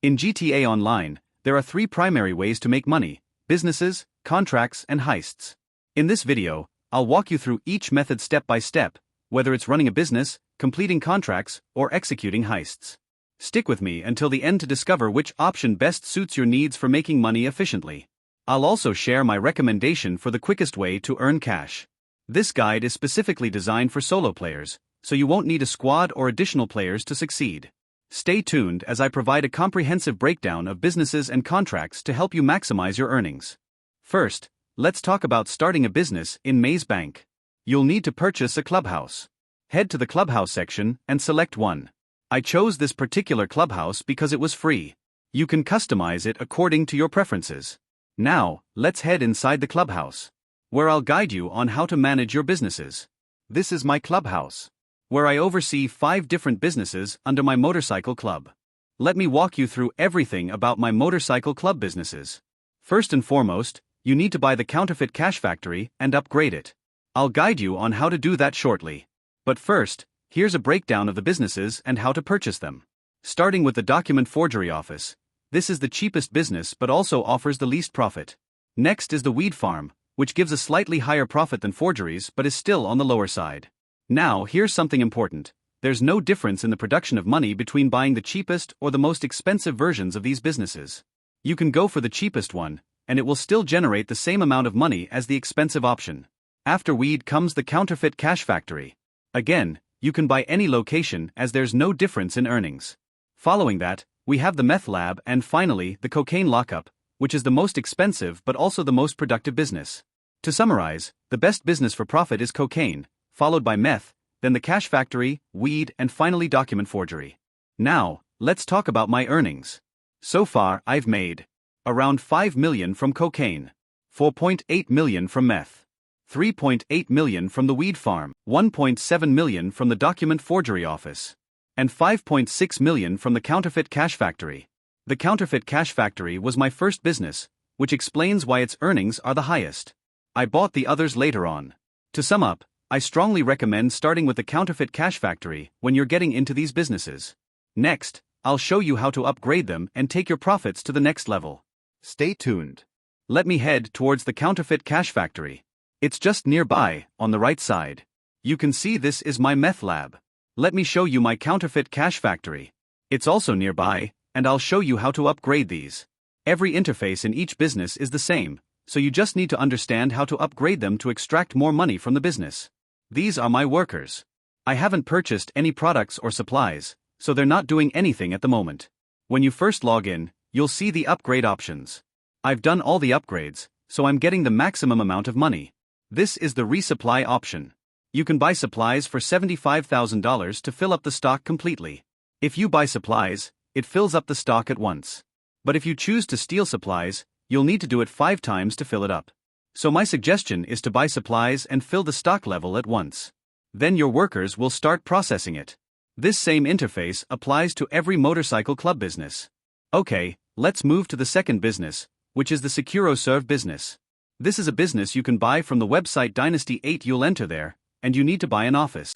In GTA Online, there are three primary ways to make money: businesses, contracts, and heists. In this video, I'll walk you through each method step by step, whether it's running a business, completing contracts, or executing heists. Stick with me until the end to discover which option best suits your needs for making money efficiently. I'll also share my recommendation for the quickest way to earn cash. This guide is specifically designed for solo players, so you won't need a squad or additional players to succeed. Stay tuned as I provide a comprehensive breakdown of businesses and contracts to help you maximize your earnings. First, let's talk about starting a business in Maze Bank. You'll need to purchase a clubhouse. Head to the clubhouse section and select one. I chose this particular clubhouse because it was free. You can customize it according to your preferences. Now, let's head inside the clubhouse, where I'll guide you on how to manage your businesses. This is my clubhouse, where I oversee 5 different businesses under my motorcycle club. Let me walk you through everything about my motorcycle club businesses. First and foremost, you need to buy the Counterfeit Cash Factory and upgrade it. I'll guide you on how to do that shortly. But first, here's a breakdown of the businesses and how to purchase them. Starting with the Document Forgery Office. This is the cheapest business but also offers the least profit. Next is the Weed Farm, which gives a slightly higher profit than forgeries but is still on the lower side. Now, here's something important. There's no difference in the production of money between buying the cheapest or the most expensive versions of these businesses. You can go for the cheapest one, and it will still generate the same amount of money as the expensive option. After Weed comes the Counterfeit Cash Factory. Again, you can buy any location as there's no difference in earnings. Following that, we have the Meth Lab and finally the Cocaine Lockup, which is the most expensive but also the most productive business. To summarize, the best business for profit is cocaine, followed by meth, then the cash factory, weed, and finally document forgery. Now, let's talk about my earnings. So far, I've made around 5 million from cocaine, 4.8 million from meth, 3.8 million from the weed farm, 1.7 million from the document forgery office, and 5.6 million from the Counterfeit Cash Factory. The Counterfeit Cash Factory was my first business, which explains why its earnings are the highest. I bought the others later on. To sum up, I strongly recommend starting with the Counterfeit Cash Factory when you're getting into these businesses. Next, I'll show you how to upgrade them and take your profits to the next level. Stay tuned. Let me head towards the Counterfeit Cash Factory. It's just nearby, on the right side. You can see this is my meth lab. Let me show you my Counterfeit Cash Factory. It's also nearby, and I'll show you how to upgrade these. Every interface in each business is the same, so you just need to understand how to upgrade them to extract more money from the business. These are my workers. I haven't purchased any products or supplies, so they're not doing anything at the moment. When you first log in, you'll see the upgrade options. I've done all the upgrades, so I'm getting the maximum amount of money. This is the resupply option. You can buy supplies for $75,000 to fill up the stock completely. If you buy supplies, it fills up the stock at once. But if you choose to steal supplies, you'll need to do it 5 times to fill it up. So my suggestion is to buy supplies and fill the stock level at once. Then your workers will start processing it. This same interface applies to every motorcycle club business. Okay, let's move to the second business, which is the securoserv business. This is a business you can buy from the website Dynasty 8. You'll enter there, and you need to buy an office.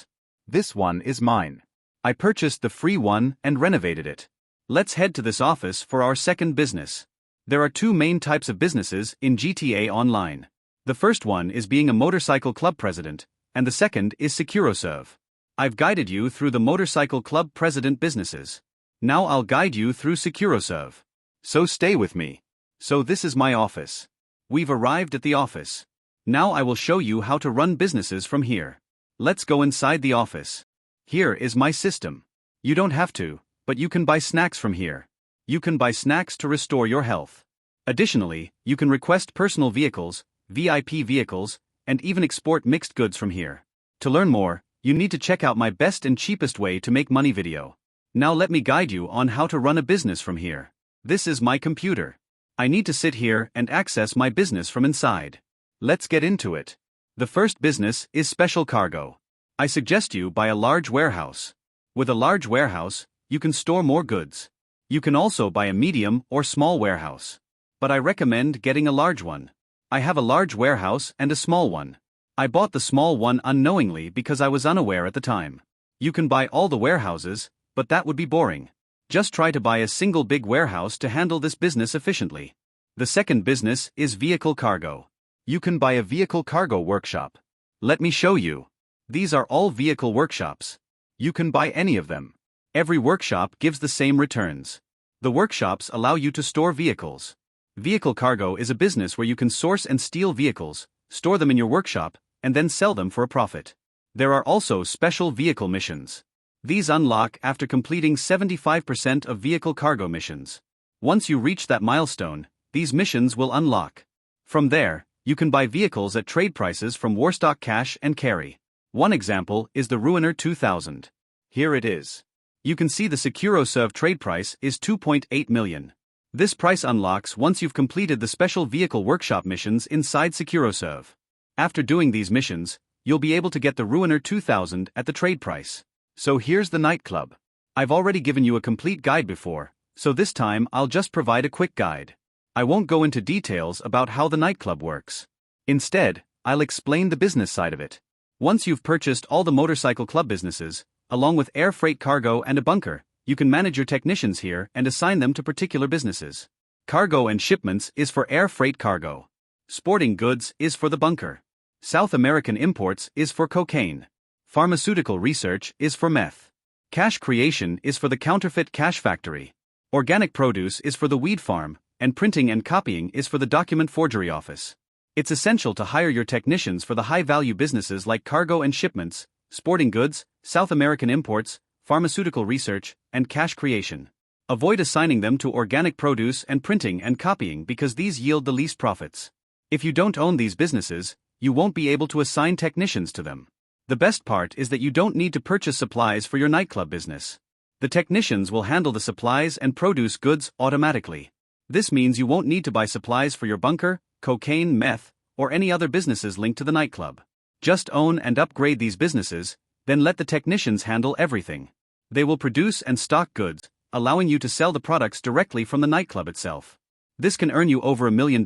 This one is mine. I purchased the free one and renovated it. Let's head to this office for our second business. There are 2 main types of businesses in GTA Online. The first one is being a motorcycle club president, and the second is securoserv. I've guided you through the motorcycle club president businesses. Now I'll guide you through securoserv. So stay with me. So this is my office. We've arrived at the office. Now I will show you how to run businesses from here. Let's go inside the office. Here is my system. You don't have to, but you can buy snacks from here. You can buy snacks to restore your health. Additionally, you can request personal vehicles, VIP vehicles, and even export mixed goods from here. To learn more, you need to check out my best and cheapest way to make money video. Now let me guide you on how to run a business from here. This is my computer. I need to sit here and access my business from inside. Let's get into it. The first business is special cargo. I suggest you buy a large warehouse. With a large warehouse, you can store more goods. You can also buy a medium or small warehouse. But I recommend getting a large one. I have a large warehouse and a small one. I bought the small one unknowingly because I was unaware at the time. You can buy all the warehouses, but that would be boring. Just try to buy a single big warehouse to handle this business efficiently. The second business is vehicle cargo. You can buy a vehicle cargo workshop. Let me show you. These are all vehicle workshops. You can buy any of them. Every workshop gives the same returns. The workshops allow you to store vehicles. Vehicle cargo is a business where you can source and steal vehicles, store them in your workshop, and then sell them for a profit. There are also special vehicle missions. These unlock after completing 75% of vehicle cargo missions. Once you reach that milestone, these missions will unlock. From there, you can buy vehicles at trade prices from Warstock Cash and Carry. One example is the Ruiner 2000. Here it is. You can see the securoserv trade price is 2.8 million. This price unlocks once you've completed the special vehicle workshop missions inside securoserv. After doing these missions, you'll be able to get the Ruiner 2000 at the trade price. So here's the Nightclub. I've already given you a complete guide before, so this time I'll just provide a quick guide. I won't go into details about how the Nightclub works. Instead, I'll explain the business side of it. Once you've purchased all the motorcycle club businesses, along with air freight cargo and a bunker, you can manage your technicians here and assign them to particular businesses. Cargo and shipments is for air freight cargo. Sporting goods is for the bunker. South American imports is for cocaine. Pharmaceutical research is for meth. Cash creation is for the counterfeit cash factory. Organic produce is for the weed farm, and printing and copying is for the document forgery office. It's essential to hire your technicians for the high-value businesses like cargo and shipments, sporting goods, South American imports, pharmaceutical research, and cash creation. Avoid assigning them to organic produce and printing and copying because these yield the least profits. If you don't own these businesses, you won't be able to assign technicians to them. The best part is that you don't need to purchase supplies for your nightclub business. The technicians will handle the supplies and produce goods automatically. This means you won't need to buy supplies for your bunker, cocaine, meth, or any other businesses linked to the nightclub. Just own and upgrade these businesses, then let the technicians handle everything. They will produce and stock goods, allowing you to sell the products directly from the nightclub itself. This can earn you over $1 million.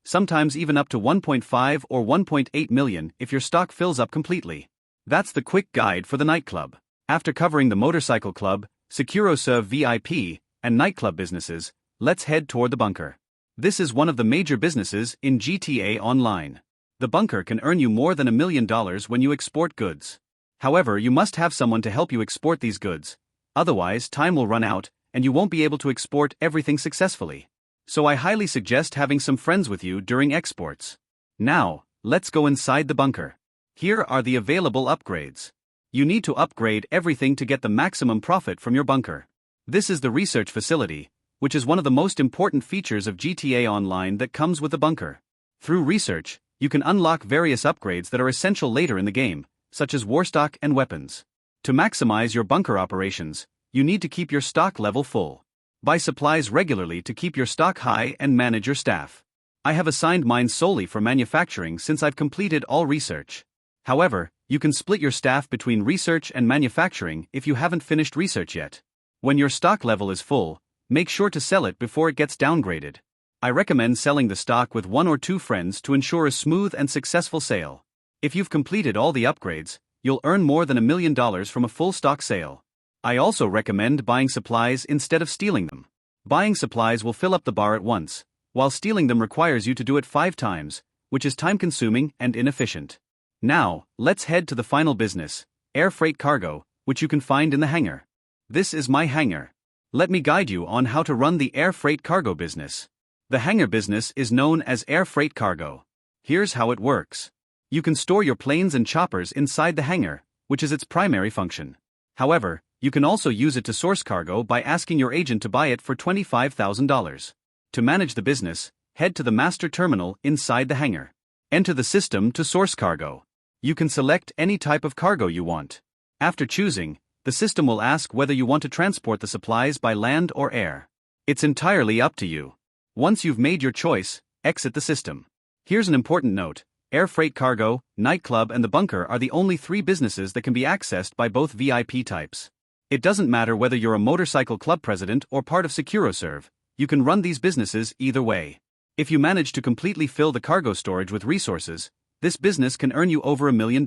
Sometimes even up to 1.5 or 1.8 million if your stock fills up completely. That's the quick guide for the nightclub. After covering the motorcycle club, securoserv VIP, and nightclub businesses, let's head toward the bunker. This is one of the major businesses in GTA Online. The bunker can earn you more than $1 million when you export goods. However, you must have someone to help you export these goods. Otherwise, time will run out, and you won't be able to export everything successfully. So I highly suggest having some friends with you during exports. Now, let's go inside the bunker. Here are the available upgrades. You need to upgrade everything to get the maximum profit from your bunker. This is the research facility, which is one of the most important features of GTA Online that comes with the bunker. Through research, you can unlock various upgrades that are essential later in the game, such as warstock and weapons. To maximize your bunker operations, you need to keep your stock level full. Buy supplies regularly to keep your stock high and manage your staff. I have assigned mine solely for manufacturing since I've completed all research. However, you can split your staff between research and manufacturing if you haven't finished research yet. When your stock level is full, make sure to sell it before it gets downgraded. I recommend selling the stock with 1 or 2 friends to ensure a smooth and successful sale. If you've completed all the upgrades, you'll earn more than $1 million from a full stock sale. I also recommend buying supplies instead of stealing them. Buying supplies will fill up the bar at once, while stealing them requires you to do it 5 times, which is time-consuming and inefficient. Now, let's head to the final business, air freight cargo, which you can find in the hangar. This is my hangar. Let me guide you on how to run the air freight cargo business. The hangar business is known as air freight cargo. Here's how it works. You can store your planes and choppers inside the hangar, which is its primary function. However, you can also use it to source cargo by asking your agent to buy it for $25,000. To manage the business, head to the master terminal inside the hangar. Enter the system to source cargo. You can select any type of cargo you want. After choosing, the system will ask whether you want to transport the supplies by land or air. It's entirely up to you. Once you've made your choice, exit the system. Here's an important note. Air freight cargo, nightclub and the bunker are the only 3 businesses that can be accessed by both VIP types. It doesn't matter whether you're a motorcycle club president or part of securoserv, you can run these businesses either way. If you manage to completely fill the cargo storage with resources, this business can earn you over $1 million.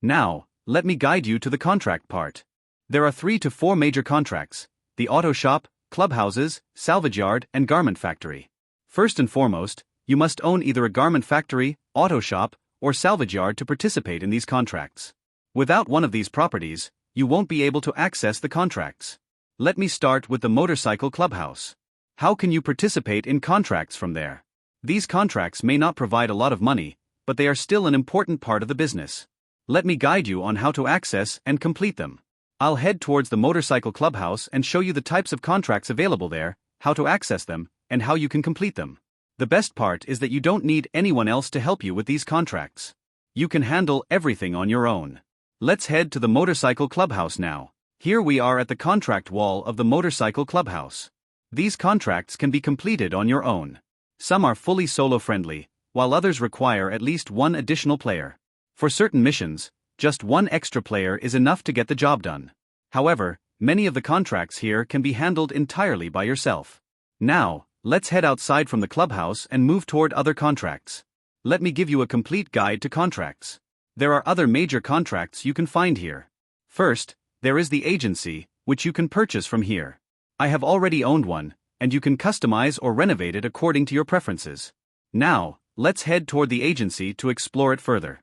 Now, let me guide you to the contract part. There are 3 to 4 major contracts, the auto shop, clubhouses, salvage yard, and garment factory. First and foremost, you must own either a garment factory, auto shop, or salvage yard to participate in these contracts. Without one of these properties, you won't be able to access the contracts. Let me start with the motorcycle clubhouse. How can you participate in contracts from there? These contracts may not provide a lot of money, but they are still an important part of the business. Let me guide you on how to access and complete them. I'll head towards the motorcycle clubhouse and show you the types of contracts available there, how to access them, and how you can complete them. The best part is that you don't need anyone else to help you with these contracts. You can handle everything on your own. Let's head to the motorcycle clubhouse now. Here we are at the contract wall of the motorcycle clubhouse. These contracts can be completed on your own. Some are fully solo-friendly, while others require at least one additional player. For certain missions, just one extra player is enough to get the job done. However, many of the contracts here can be handled entirely by yourself. Now, let's head outside from the clubhouse and move toward other contracts. Let me give you a complete guide to contracts. There are other major contracts you can find here. First, there is the agency, which you can purchase from here. I have already owned one, and you can customize or renovate it according to your preferences. Now, let's head toward the agency to explore it further.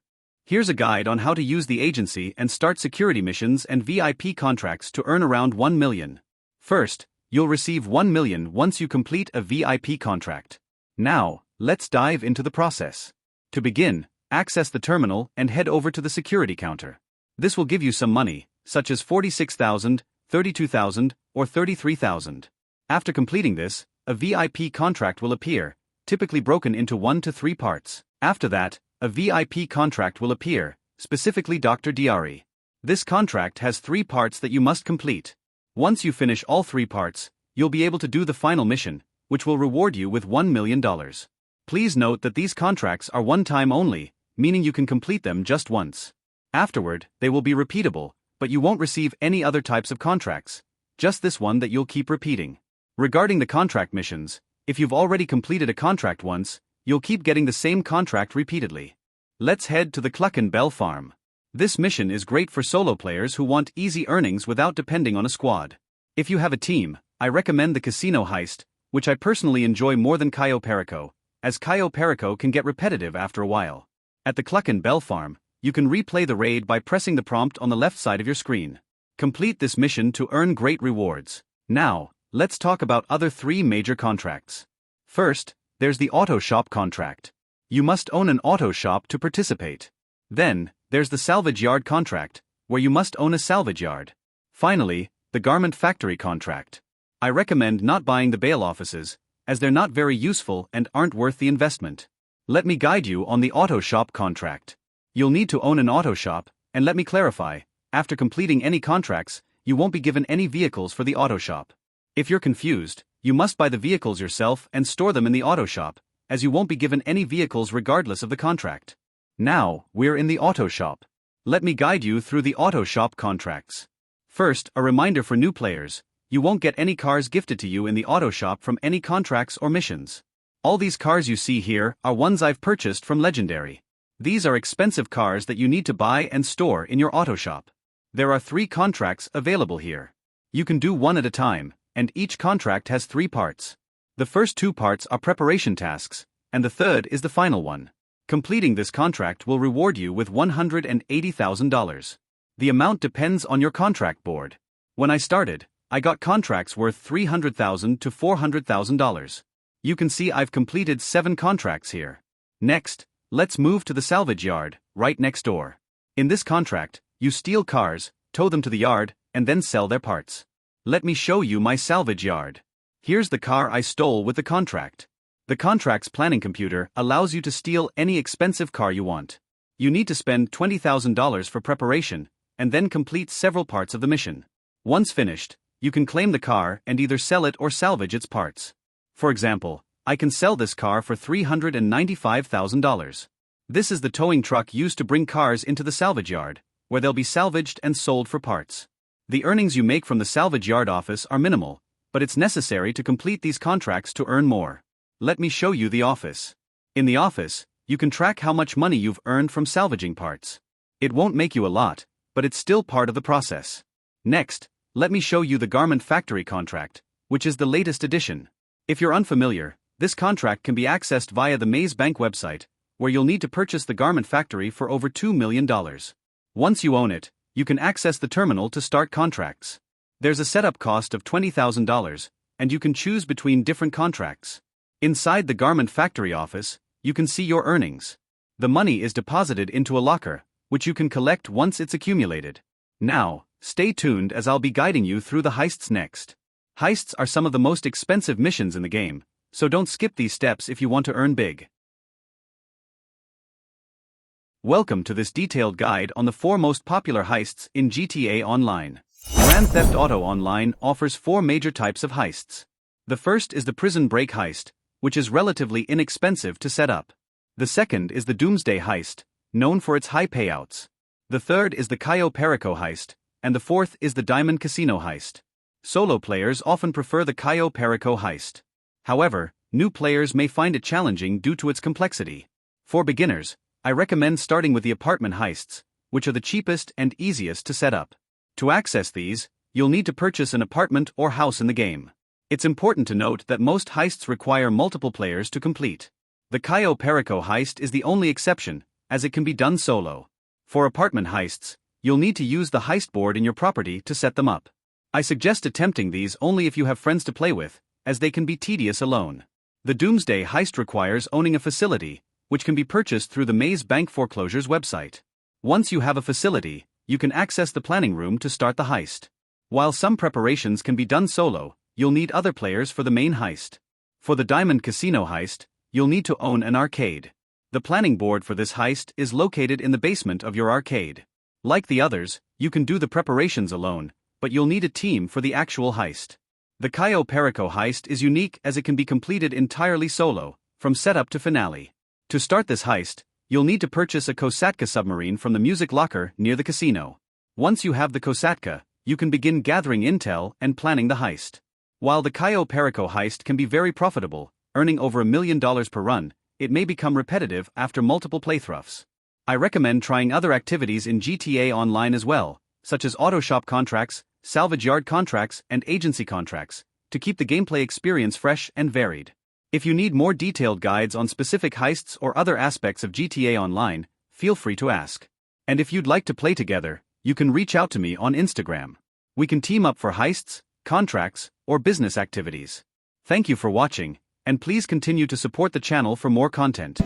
Here's a guide on how to use the agency and start security missions and VIP contracts to earn around 1 million. First, you'll receive 1 million once you complete a VIP contract. Now, let's dive into the process. To begin, access the terminal and head over to the security counter. This will give you some money, such as 46,000, 32,000, or 33,000. After completing this, a VIP contract will appear, typically broken into 1 to 3 parts. After that, a VIP contract will appear, specifically Dr. Diari. This contract has 3 parts that you must complete. Once you finish all 3 parts, you'll be able to do the final mission, which will reward you with $1 million. Please note that these contracts are one-time only, meaning you can complete them just once. Afterward, they will be repeatable, but you won't receive any other types of contracts, just this one that you'll keep repeating. Regarding the contract missions, if you've already completed a contract once, you'll keep getting the same contract repeatedly. Let's head to the Cluckin Bell farm. This mission is great for solo players who want easy earnings without depending on a squad. If you have a team, I recommend the casino heist, which I personally enjoy more than Cayo Perico, as Cayo Perico can get repetitive after a while. At the Cluckin Bell farm, you can replay the raid by pressing the prompt on the left side of your screen. Complete this mission to earn great rewards. Now, let's talk about other 3 major contracts. First, there's the Autoshop Contract. You must own an auto shop to participate. Then, there's the Salvage Yard Contract, where you must own a salvage yard. Finally, the Garment Factory Contract. I recommend not buying the bail offices, as they're not very useful and aren't worth the investment. Let me guide you on the Autoshop Contract. You'll need to own an auto shop, and let me clarify, after completing any contracts, you won't be given any vehicles for the auto shop. If you're confused, you must buy the vehicles yourself and store them in the auto shop, as you won't be given any vehicles regardless of the contract. Now, we're in the auto shop. Let me guide you through the auto shop contracts. First, a reminder for new players, you won't get any cars gifted to you in the auto shop from any contracts or missions. All these cars you see here are ones I've purchased from Legendary. These are expensive cars that you need to buy and store in your auto shop. There are 3 contracts available here. You can do one at a time, and each contract has 3 parts. The first 2 parts are preparation tasks, and the third is the final one. Completing this contract will reward you with $180,000. The amount depends on your contract board. When I started, I got contracts worth $300,000 to $400,000. You can see I've completed 7 contracts here. Next, let's move to the salvage yard, right next door. In this contract, you steal cars, tow them to the yard, and then sell their parts. Let me show you my salvage yard. Here's the car I stole with the contract. The contract's planning computer allows you to steal any expensive car you want. You need to spend $20,000 for preparation, and then complete several parts of the mission. Once finished, you can claim the car and either sell it or salvage its parts. For example, I can sell this car for $395,000. This is the towing truck used to bring cars into the salvage yard, where they'll be salvaged and sold for parts. The earnings you make from the salvage yard office are minimal, but it's necessary to complete these contracts to earn more. Let me show you the office. In the office, you can track how much money you've earned from salvaging parts. It won't make you a lot, but it's still part of the process. Next, let me show you the Garment Factory contract, which is the latest edition. If you're unfamiliar, this contract can be accessed via the Maze Bank website, where you'll need to purchase the Garment Factory for over $2 million. Once you own it, you can access the terminal to start contracts. There's a setup cost of $20,000, and you can choose between different contracts. Inside the Garment Factory office, you can see your earnings. The money is deposited into a locker, which you can collect once it's accumulated. Now, stay tuned as I'll be guiding you through the heists next. Heists are some of the most expensive missions in the game, so don't skip these steps if you want to earn big. Welcome to this detailed guide on the 4 most popular heists in GTA Online. Grand Theft Auto Online offers 4 major types of heists. The first is the Prison Break heist, which is relatively inexpensive to set up. The second is the Doomsday Heist, known for its high payouts. The third is the Cayo Perico heist, and the fourth is the Diamond Casino heist. Solo players often prefer the Cayo Perico heist. However, new players may find it challenging due to its complexity. For beginners, I recommend starting with the apartment heists, which are the cheapest and easiest to set up. To access these, you'll need to purchase an apartment or house in the game. It's important to note that most heists require multiple players to complete. The Cayo Perico heist is the only exception, as it can be done solo. For apartment heists, you'll need to use the heist board in your property to set them up. I suggest attempting these only if you have friends to play with, as they can be tedious alone. The Doomsday Heist requires owning a facility, which can be purchased through the Maze Bank Foreclosures website. Once you have a facility, you can access the planning room to start the heist. While some preparations can be done solo, you'll need other players for the main heist. For the Diamond Casino heist, you'll need to own an arcade. The planning board for this heist is located in the basement of your arcade. Like the others, you can do the preparations alone, but you'll need a team for the actual heist. The Cayo Perico heist is unique as it can be completed entirely solo, from setup to finale. To start this heist, you'll need to purchase a Kosatka submarine from the music locker near the casino. Once you have the Kosatka, you can begin gathering intel and planning the heist. While the Cayo Perico heist can be very profitable, earning over $1 million per run, it may become repetitive after multiple playthroughs. I recommend trying other activities in GTA Online as well, such as Autoshop Contracts, Salvage Yard Contracts, and Agency Contracts, to keep the gameplay experience fresh and varied. If you need more detailed guides on specific heists or other aspects of GTA Online, feel free to ask. And if you'd like to play together, you can reach out to me on Instagram. We can team up for heists, contracts, or business activities. Thank you for watching, and please continue to support the channel for more content.